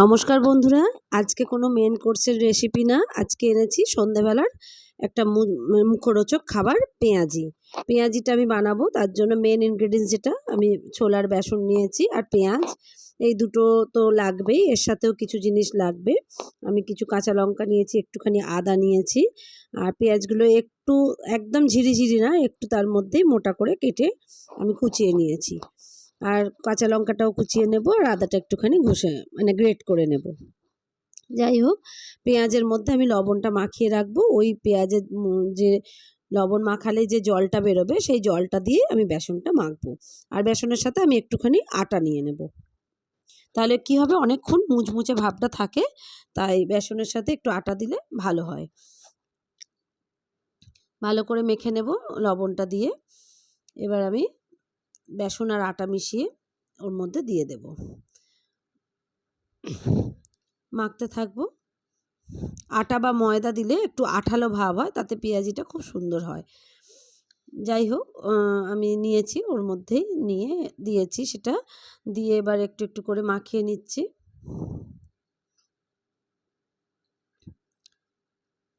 নমস্কার বন্ধুরা, আজকে কোনো মেন কোর্সের রেসিপি না, আজকে এনেছি সন্ধ্যাবেলার একটা মুখরোচক খাবার পেঁয়াজি। পেঁয়াজিটা আমি বানাবো, তার জন্য মেন ইনগ্রেডিয়েন্টস যেটা আমি ছোলার বেসন নিয়েছি আর পেঁয়াজ, এই দুটো তো লাগবেই, এর সাথেও কিছু জিনিস লাগবে। আমি কিছু কাঁচা লঙ্কা নিয়েছি, একটুখানি আদা নিয়েছি, আর পেঁয়াজগুলো একটু একদম ঝিরিঝিরি না, একটু তার মধ্যেই মোটা করে কেটে আমি কুচিয়ে নিয়েছি। আর কাঁচা লঙ্কাটাও কুচিয়ে নেব, আর আদাটা একটুখানি ঘষে গ্রেট করে নেব। যাই হোক, পেঁয়াজের মধ্যে আমি লবণটা মাখিয়ে রাখবো। ওই পেঁয়াজের যে লবণ মাখালে যে জলটা বেরোবে, সেই জলটা দিয়ে আমি বেসনটা মাখবো। আর বেসনের সাথে আমি একটুখানি আটা নিয়ে নেব, তাহলে কি হবে, অনেকক্ষণ মুচমুচে ভাবটা থাকে। তাই বেসনের সাথে একটু আটা দিলে ভালো হয়। ভালো করে মেখে নেব লবণটা দিয়ে। এবার আমি বেসন আর আটা মিশিয়ে ওর মধ্যে দিয়ে দেব, মাখতে থাকবো। আটা বা ময়দা দিলে একটু আঠালো ভাব হয়, তাতে পেঁয়াজিটা খুব সুন্দর হয়। যাই হোক, আমি নিয়েছি, ওর মধ্যেই নিয়ে দিয়েছি, সেটা দিয়ে এবার একটু একটু করে মাখিয়ে নিচ্ছি।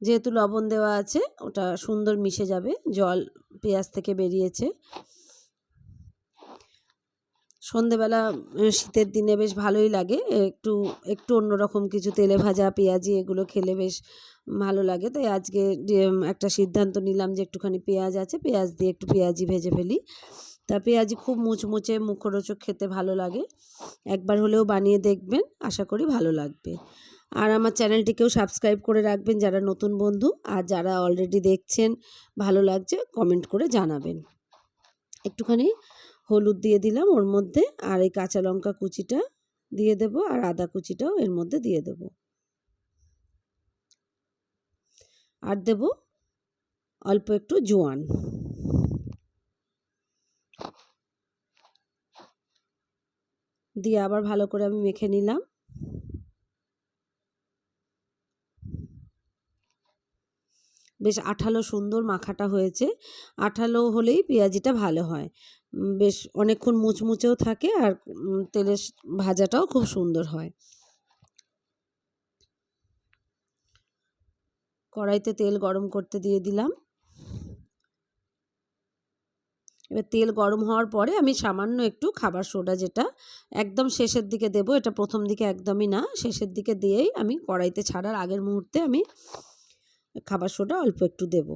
যেহেতু লবণ দেওয়া আছে, ওটা সুন্দর মিশে যাবে, জল পেঁয়াজ থেকে বেরিয়েছে। সন্ধেবেলা শীতের দিনে বেশ ভালোই লাগে, একটু একটু অন্যরকম কিছু, তেলে ভাজা পেঁয়াজি এগুলো খেলে বেশ ভালো লাগে। তাই আজকে একটা সিদ্ধান্ত নিলাম যে একটুখানি পেঁয়াজ আছে, পেঁয়াজ দিয়ে একটু পেঁয়াজি ভেজে ফেলি। তা পেঁয়াজি খুব মুচমুচে মুখরোচক, খেতে ভালো লাগে। একবার হলেও বানিয়ে দেখবেন, আশা করি ভালো লাগবে। আর আমার চ্যানেলটিকেও সাবস্ক্রাইব করে রাখবেন যারা নতুন বন্ধু, আর যারা অলরেডি দেখছেন ভালো লাগছে কমেন্ট করে জানাবেন। একটুখানি হলুদ দিয়ে দিলাম ওর মধ্যে, আর এই কাঁচা লঙ্কা কুচিটা দিয়ে দেব, আর আদা কুচিটাও এর মধ্যে দিয়ে দেব, আর দেব অল্প একটু জোয়ান। দিয়ে আবার ভালো করে আমি মেখে নিলাম। বেশ আঠালো সুন্দর মাখাটা হয়েছে। আঠালো হলেই পেঁয়াজিটা ভালো হয়, বেশ অনেকক্ষণ মুচমুচেও থাকে, আর তেলের ভাজাটাও খুব সুন্দর হয়। কড়াইতে তেল গরম করতে দিয়ে দিলাম। এবার তেল গরম হওয়ার পরে আমি সামান্য একটু খাবার সোডা, যেটা একদম শেষের দিকে দেব, এটা প্রথম দিকে একদমই না, শেষের দিকে দিয়েই আমি কড়াইতে ছাড়ার আগের মুহূর্তে আমি খাবার সোডা অল্প একটু দেব।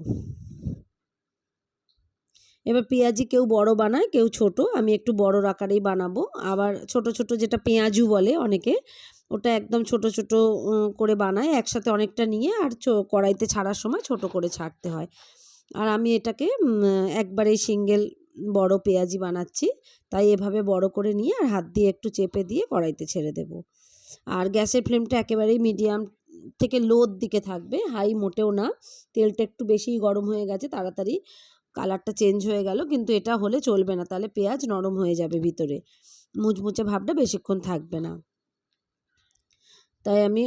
এবার পেঁয়াজি কেউ বড় বানায়, কেউ ছোট, আমি একটু বড় আকারেই বানাবো। আবার ছোট ছোট যেটা পেঁয়াজু বলে অনেকে, ওটা একদম ছোট ছোট করে বানায়, একসাথে অনেকটা নিয়ে, আর কড়াইতে ছাড়ার সময় ছোট করে ছাড়তে হয়। আর আমি এটাকে একবারেই সিঙ্গেল বড় পেঁয়াজি বানাচ্ছি, তাই এভাবে বড় করে নিয়ে আর হাত দিয়ে একটু চেপে দিয়ে কড়াইতে ছেড়ে দেব। আর গ্যাসের ফ্লেমটা একেবারেই মিডিয়াম থেকে লোর দিকে থাকবে, হাই মোটেও না। তেলটা একটু বেশিই গরম হয়ে গেছে, তাড়াতাড়ি কালারটা চেঞ্জ হয়ে গেল, কিন্তু এটা হলে চলবে না, তাহলে পেঁয়াজ নরম হয়ে যাবে ভিতরে, মুচমুচে ভাবটা বেশিক্ষণ থাকবে না। তাই আমি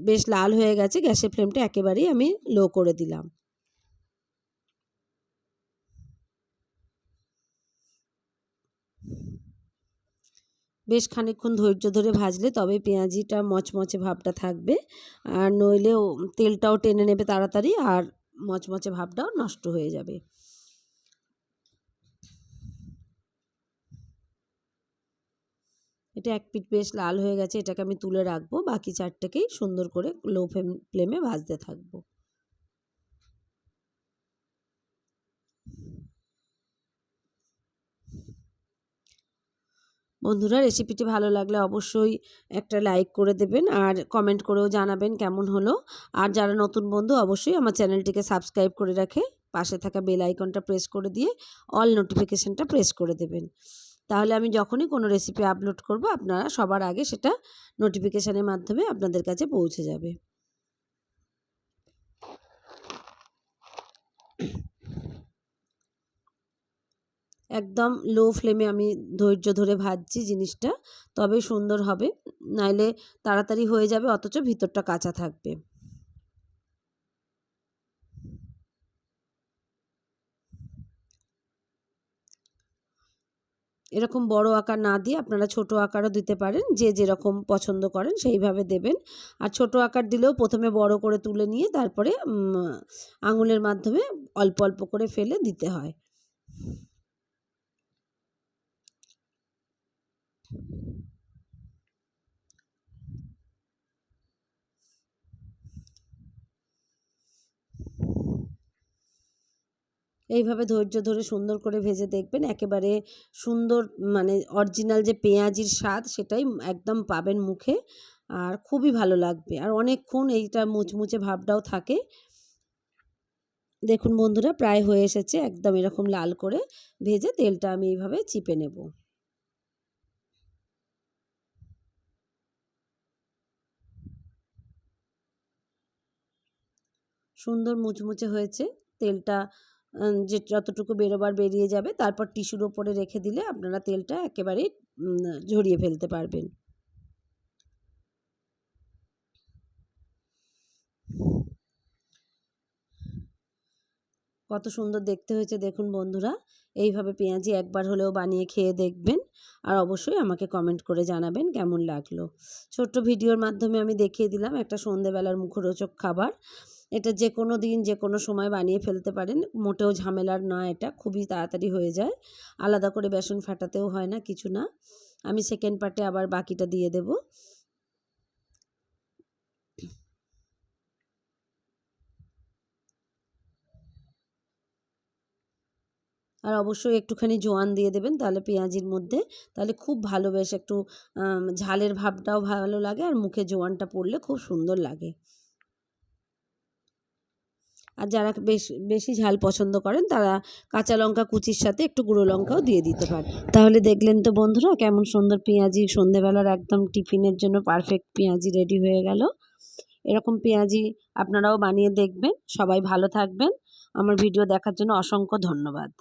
বেশ লাল হয়ে গেছে, গ্যাসের ফ্লেমটা একেবারেই আমি লো করে দিলাম। বেশ খানিকক্ষণ ধৈর্য ধরে ভাজলে তবে পেঁয়াজিটা মচমচে ভাবটা থাকবে, আর নইলেও তেলটাও টেনে নেবে তাড়াতাড়ি, আর মচমচে ভাবটাও নষ্ট হয়ে যাবে। এটা এক পিঠ বেশ লাল হয়ে গেছে, এটাকে আমি তুলে রাখবো, বাকি চারটাকেই সুন্দর করে লো ফ্লেমে ভাজতে থাকবো। বন্ধুরা, রেসিপিটি ভালো লাগলে অবশ্যই একটা লাইক করে দেবেন, আর কমেন্ট করেও জানাবেন কেমন হলো। আর যারা নতুন বন্ধু, অবশ্যই আমার চ্যানেলটিকে সাবস্ক্রাইব করে রাখে পাশে থাকা বেল আইকনটা প্রেস করে দিয়ে অল নোটিফিকেশানটা প্রেস করে দেবেন। তাহলে আমি যখনই কোনো রেসিপি আপলোড করব, আপনারা সবার আগে সেটা নোটিফিকেশানের মাধ্যমে আপনাদের কাছে পৌঁছে যাবে। একদম লো ফ্লেমে আমি ধৈর্য ধরে ভাজছি জিনিসটা, তবেই সুন্দর হবে, নাইলে তাড়াতাড়ি হয়ে যাবে অথচ ভিতরটা কাঁচা থাকবে। এরকম বড় আকার না দিয়ে আপনারা ছোট আকারও দিতে পারেন, যে যেরকম পছন্দ করেন সেইভাবে দেবেন। আর ছোট আকার দিলেও প্রথমে বড় করে তুলে নিয়ে তারপরে আঙুলের মাধ্যমে অল্প অল্প করে ফেলে দিতে হয়। এইভাবে ধৈর্য ধরে সুন্দর করে ভেজে দেখবেন, একেবারে সুন্দর মানে অরিজিনাল যে পেঁয়াজির স্বাদ সেটাই একদম পাবেন মুখে, আর খুবই ভালো লাগবে, আর অনেকক্ষণ এইটা মুচমুচে ভাবটাও থাকে। দেখুন বন্ধুরা, প্রায় হয়ে এসেছে, একদম এরকম লাল করে ভেজে তেলটা আমি এইভাবে চিপে নেব। সুন্দর মুচমুচে হয়েছে, তেলটা যে যতটুকু বেরোবার বেরিয়ে যাবে, তারপর টিস্যুর ওপরে রেখে দিলে আপনারা তেলটা একেবারেই ঝরিয়ে ফেলতে পারবেন। কত সুন্দর দেখতে হয়েছে দেখুন বন্ধুরা। এইভাবে পেঁয়াজি একবার হলেও বানিয়ে খেয়ে দেখবেন, আর অবশ্যই আমাকে কমেন্ট করে জানাবেন কেমন লাগলো। ছোট্ট ভিডিওর মাধ্যমে আমি দেখিয়ে দিলাম একটা সন্ধেবেলার মুখরোচক খাবার। এটা যে কোনো দিন যে কোনো সময় বানিয়ে ফেলতে পারেন, মোটেও ঝামেলার নয়, এটা খুবই তাড়াতাড়ি হয়ে যায়, আলাদা করে বেসন ফাটাতেও হয় না, কিছু না। আমি সেকেন্ড পার্টে আবার বাকিটা দিয়ে দেব। আর অবশ্যই একটুখানি জোয়ান দিয়ে দেবেন তাহলে পেঁয়াজির মধ্যে, তাহলে খুব ভালো বেশ একটু ঝালের ভাবটাও ভালো লাগে, আর মুখে জোয়ানটা পড়লে খুব সুন্দর লাগে। আর যারা বেশি ঝাল পছন্দ করেন তারা কাঁচা লঙ্কা কুচির সাথে একটু গুঁড়ো লঙ্কাও দিয়ে দিতে পারেন। তাহলে দেখলেন তো বন্ধুরা কেমন সুন্দর পেঁয়াজি, সন্ধেবেলার একদম টিফিনের জন্য পারফেক্ট পেঁয়াজি রেডি হয়ে গেল। এরকম পেঁয়াজি আপনারাও বানিয়ে দেখবেন। সবাই ভালো থাকবেন। আমার ভিডিও দেখার জন্য অসংখ্য ধন্যবাদ।